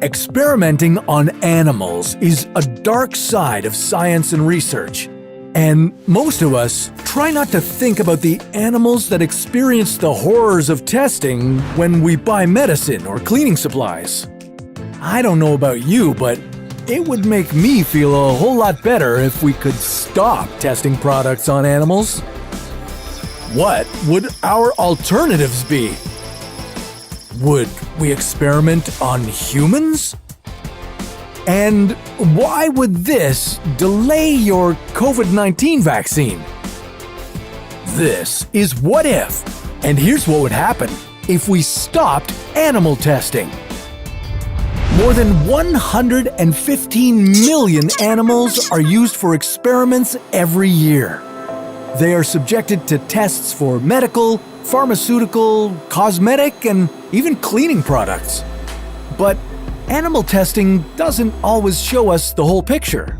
Experimenting on animals is a dark side of science and research, and most of us try not to think about the animals that experience the horrors of testing when we buy medicine or cleaning supplies. I don't know about you, but it would make me feel a whole lot better if we could stop testing products on animals. What would our alternatives be? Would we experiment on humans? And why would this delay your COVID-19 vaccine? This is What If, and here's what would happen if we stopped animal testing. More than 115 million animals are used for experiments every year. They are subjected to tests for medical, pharmaceutical, cosmetic, and even cleaning products. But animal testing doesn't always show us the whole picture.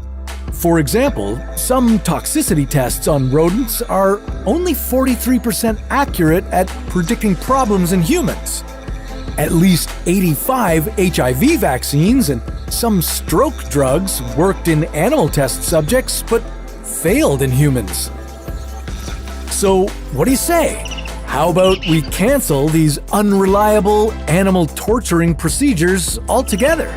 For example, some toxicity tests on rodents are only 43% accurate at predicting problems in humans. At least 85 HIV vaccines and some stroke drugs worked in animal test subjects but failed in humans. So, what do you say? How about we cancel these unreliable animal torturing procedures altogether?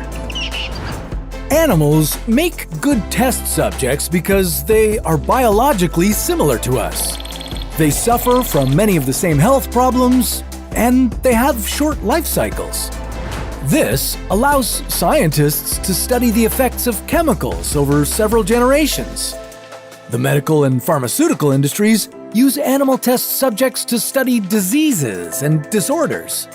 Animals make good test subjects because they are biologically similar to us. They suffer from many of the same health problems, and they have short life cycles. This allows scientists to study the effects of chemicals over several generations. The medical and pharmaceutical industries use animal test subjects to study diseases and disorders.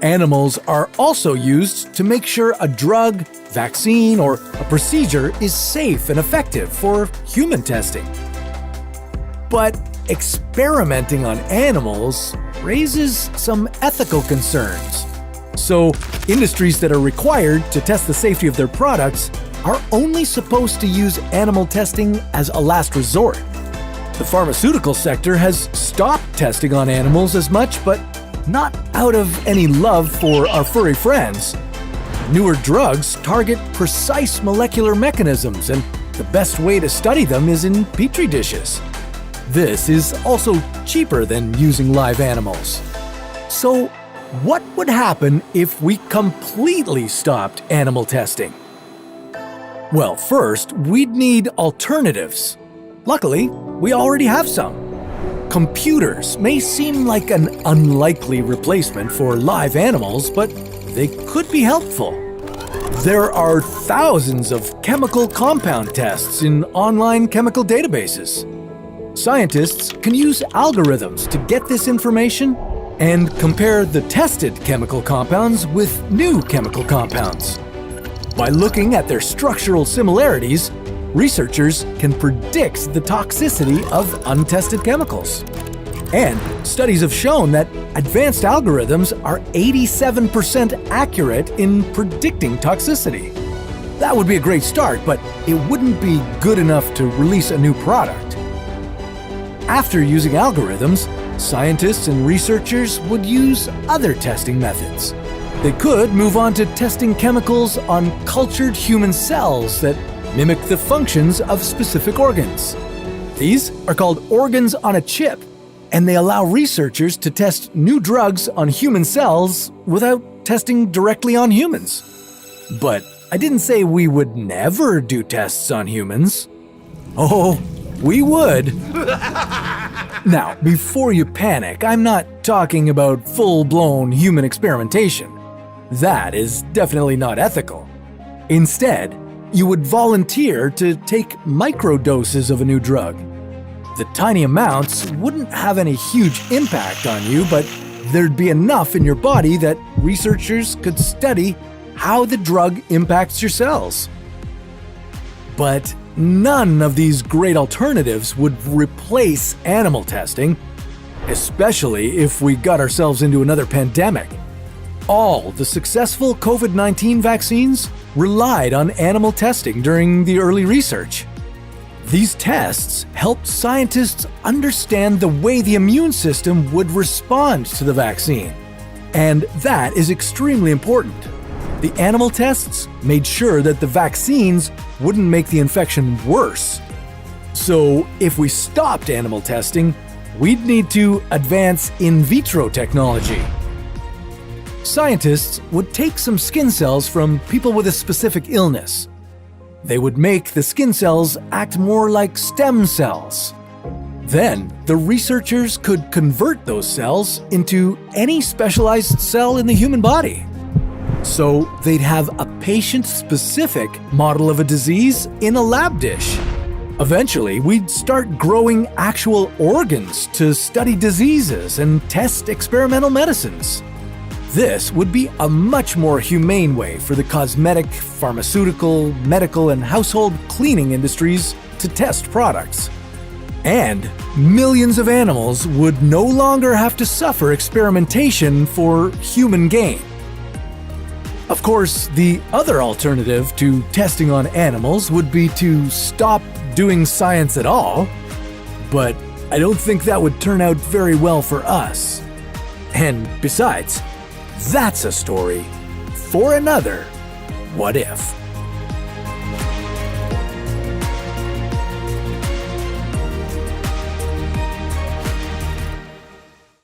Animals are also used to make sure a drug, vaccine, or a procedure is safe and effective for human testing. But experimenting on animals raises some ethical concerns. So, industries that are required to test the safety of their products are only supposed to use animal testing as a last resort. The pharmaceutical sector has stopped testing on animals as much, but not out of any love for our furry friends. Newer drugs target precise molecular mechanisms, and the best way to study them is in petri dishes. This is also cheaper than using live animals. So, what would happen if we completely stopped animal testing? Well, first, we'd need alternatives. Luckily, we already have some. Computers may seem like an unlikely replacement for live animals, but they could be helpful. There are thousands of chemical compound tests in online chemical databases. Scientists can use algorithms to get this information and compare the tested chemical compounds with new chemical compounds. By looking at their structural similarities, researchers can predict the toxicity of untested chemicals. And studies have shown that advanced algorithms are 87% accurate in predicting toxicity. That would be a great start, but it wouldn't be good enough to release a new product. After using algorithms, scientists and researchers would use other testing methods. They could move on to testing chemicals on cultured human cells that mimic the functions of specific organs. These are called organs on a chip, and they allow researchers to test new drugs on human cells without testing directly on humans. But I didn't say we would never do tests on humans. Oh, we would. Now, before you panic, I'm not talking about full-blown human experimentation. That is definitely not ethical. Instead, you would volunteer to take microdoses of a new drug. The tiny amounts wouldn't have any huge impact on you, but there'd be enough in your body that researchers could study how the drug impacts your cells. But none of these great alternatives would replace animal testing, especially if we got ourselves into another pandemic. All the successful COVID-19 vaccines relied on animal testing during the early research. These tests helped scientists understand the way the immune system would respond to the vaccine. And that is extremely important. The animal tests made sure that the vaccines wouldn't make the infection worse. So, if we stopped animal testing, we'd need to advance in vitro technology. Scientists would take some skin cells from people with a specific illness. They would make the skin cells act more like stem cells. Then, the researchers could convert those cells into any specialized cell in the human body. So, they'd have a patient-specific model of a disease in a lab dish. Eventually, we'd start growing actual organs to study diseases and test experimental medicines. This would be a much more humane way for the cosmetic, pharmaceutical, medical, and household cleaning industries to test products. And millions of animals would no longer have to suffer experimentation for human gain. Of course, the other alternative to testing on animals would be to stop doing science at all, but I don't think that would turn out very well for us. And besides, that's a story for another What If.